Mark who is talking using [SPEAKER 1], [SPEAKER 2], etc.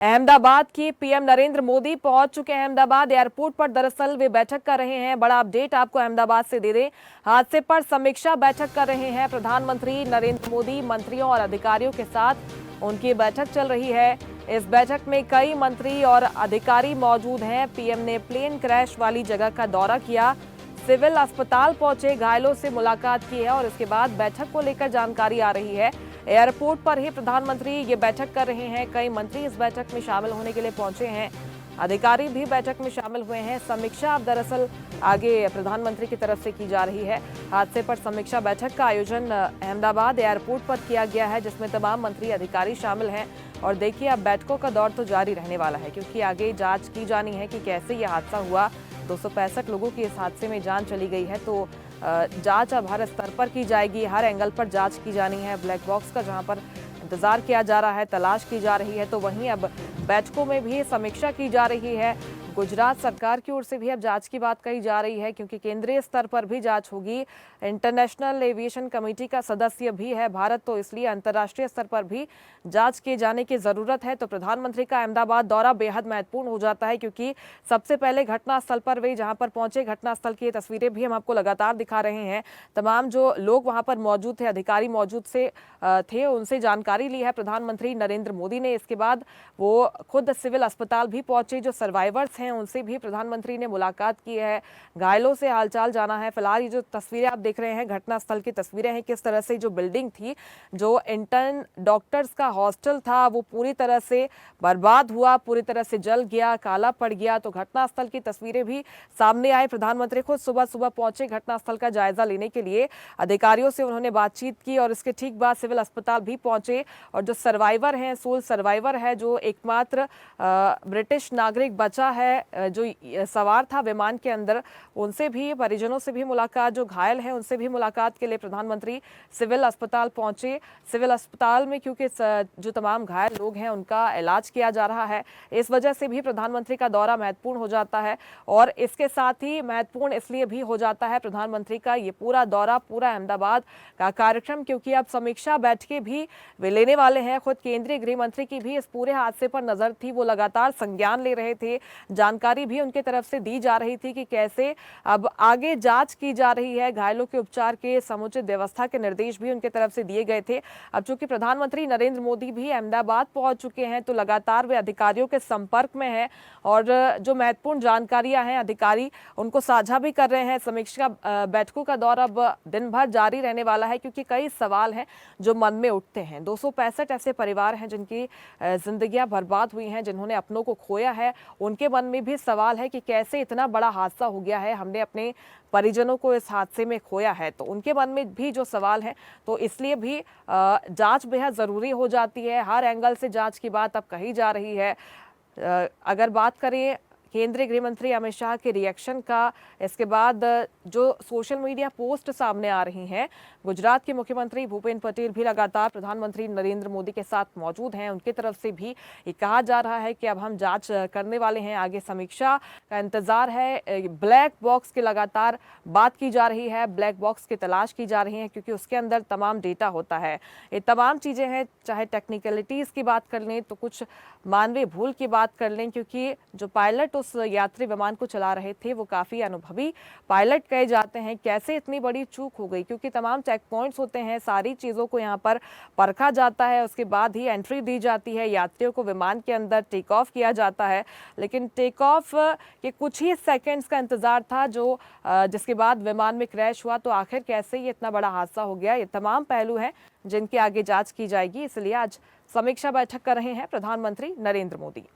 [SPEAKER 1] अहमदाबाद की पीएम नरेंद्र मोदी पहुंच चुके हैं। अहमदाबाद एयरपोर्ट पर दरअसल वे बैठक कर रहे हैं। बड़ा अपडेट आपको अहमदाबाद से दे दें। हादसे पर समीक्षा बैठक कर रहे हैं प्रधानमंत्री नरेंद्र मोदी। मंत्रियों और अधिकारियों के साथ उनकी बैठक चल रही है। इस बैठक में कई मंत्री और अधिकारी मौजूद हैं। पीएम ने प्लेन क्रैश वाली जगह का दौरा किया, सिविल अस्पताल पहुंचे, घायलों से मुलाकात की है और इसके बाद बैठक को लेकर जानकारी आ रही है। एयरपोर्ट पर ही प्रधानमंत्री ये बैठक कर रहे हैं। कई मंत्री इस बैठक में शामिल होने के लिए पहुंचे हैं, अधिकारी भी बैठक में शामिल हुए हैं। समीक्षा अब दरअसल आगे प्रधानमंत्री की तरफ से की जा रही है। हादसे पर समीक्षा बैठक का आयोजन अहमदाबाद एयरपोर्ट पर किया गया है, जिसमें तमाम मंत्री अधिकारी शामिल हैं। और देखिए, अब बैठकों का दौर तो जारी रहने वाला है, क्योंकि आगे जांच की जानी है कि कैसे ये हादसा हुआ। 265 लोगों की इस हादसे में जान चली गई है, तो जांच अब हर स्तर पर की जाएगी, हर एंगल पर जांच की जानी है। ब्लैक बॉक्स का जहां पर इंतजार किया जा रहा है, तलाश की जा रही है, तो वहीं अब बैठकों में भी समीक्षा की जा रही है। गुजरात सरकार की ओर से भी अब जांच की बात कही जा रही है, क्योंकि केंद्रीय स्तर पर भी जांच होगी। इंटरनेशनल एविएशन कमेटी का सदस्य भी है भारत, तो इसलिए अंतर्राष्ट्रीय स्तर पर भी जांच किए जाने की जरूरत है। तो प्रधानमंत्री का अहमदाबाद दौरा बेहद महत्वपूर्ण हो जाता है, क्योंकि सबसे पहले घटनास्थल पर वे जहां पर पहुंचे, घटनास्थल की तस्वीरें भी हम आपको लगातार दिखा रहे हैं। तमाम जो लोग वहां पर मौजूद थे, अधिकारी मौजूद थे, उनसे जानकारी ली है प्रधानमंत्री नरेंद्र मोदी ने। इसके बाद वो खुद सिविल अस्पताल भी पहुंचे। जो सर्वाइवर्स हैं उनसे भी प्रधानमंत्री ने मुलाकात की है, घायलों से हालचाल जाना है। फिलहाल ये जो तस्वीरें आप देख रहे हैं, घटनास्थल की तस्वीरें हैं, किस तरह से जो बिल्डिंग थी, जो इंटर्न डॉक्टर्स का हॉस्टल था, वो पूरी तरह से बर्बाद हुआ, पूरी तरह से जल गया, काला पड़ गया। तो घटनास्थल की तस्वीरें भी सामने आए। प्रधानमंत्री खुद सुबह सुबह पहुंचे घटनास्थल का जायजा लेने के लिए, अधिकारियों से उन्होंने बातचीत की और इसके ठीक बाद सिविल अस्पताल भी पहुंचे। और जो सर्वाइवर हैं, सोल सर्वाइवर है, जो एकमात्र ब्रिटिश नागरिक बचा है, जो सवार था विमान के अंदर, उनसे भी, परिजनों से भी मुलाकात, जो घायल हैं उनसे भी मुलाकात के लिए प्रधानमंत्री सिविल अस्पताल पहुंचे। सिविल अस्पताल में क्योंकि जो तमाम घायल लोग हैं उनका इलाज किया जा रहा है, इस वजह से भी प्रधानमंत्री का दौरा महत्वपूर्ण हो जाता है। और इसके साथ ही महत्वपूर्ण इसलिए भी हो जाता है प्रधानमंत्री का ये पूरा दौरा, पूरा अहमदाबाद का कार्यक्रम, क्योंकि अब समीक्षा बैठकें भी वे लेने वाले हैं। खुद केंद्रीय गृह मंत्री की भी इस पूरे हादसे पर नजर थी, वो लगातार संज्ञान ले रहे थे। जानकारी भी उनके तरफ से दी जा रही थी कि कैसे अब आगे जांच की जा रही है। घायलों के उपचार के समुचित व्यवस्था के निर्देश भी उनके तरफ से दिए गए थे। अब चूंकि प्रधानमंत्री नरेंद्र मोदी भी अहमदाबाद पहुंच चुके हैं, तो लगातार वे अधिकारियों के संपर्क में हैं और जो महत्वपूर्ण जानकारियां हैं अधिकारी उनको साझा भी कर रहे हैं। समीक्षा बैठकों का दौर अब दिन भर जारी रहने वाला है, क्योंकि कई सवाल हैं जो मन में उठते हैं। 265 ऐसे परिवार हैं जिनकी जिंदगियां बर्बाद हुई हैं, जिन्होंने अपनों को खोया है। उनके मन में भी सवाल है कि कैसे इतना बड़ा हादसा हो गया है, हमने अपने परिजनों को इस हादसे में खोया है। तो उनके मन में भी जो सवाल है, तो इसलिए भी जांच बेहद जरूरी हो जाती है। हर एंगल से जांच की बात अब कही जा रही है। अगर बात करें केंद्रीय गृह मंत्री अमित शाह के रिएक्शन का, इसके बाद जो सोशल मीडिया पोस्ट सामने आ रही हैं, गुजरात के मुख्यमंत्री भूपेंद्र पटेल भी लगातार प्रधानमंत्री नरेंद्र मोदी के साथ मौजूद हैं। उनकी तरफ से भी ये कहा जा रहा है कि अब हम जांच करने वाले हैं, आगे समीक्षा का इंतजार है। ब्लैक बॉक्स की लगातार बात की जा रही है, ब्लैक बॉक्स की तलाश की जा रही है, क्योंकि उसके अंदर तमाम डेटा होता है। ये तमाम चीजें हैं, चाहे टेक्निकलिटीज की बात कर लें, तो कुछ मानवीय भूल की बात कर लें, क्योंकि जो पायलट उस यात्री विमान को चला रहे थे वो काफी अनुभवी पायलट कहे जाते हैं। कैसे इतनी बड़ी चूक हो गई, क्योंकि तमाम चेक पॉइंट्स होते हैं, सारी चीजों को यहाँ पर परखा जाता है, उसके बाद ही एंट्री दी जाती है, यात्रियों को विमान के अंदर टेक ऑफ किया जाता है। लेकिन टेक ऑफ के कुछ ही सेकेंड्स का इंतजार था, जो जिसके बाद विमान में क्रैश हुआ। तो आखिर कैसे ये इतना बड़ा हादसा हो गया, ये तमाम पहलू हैं जिनकी आगे जांच की जाएगी। इसलिए आज समीक्षा बैठक कर रहे हैं प्रधानमंत्री नरेंद्र मोदी।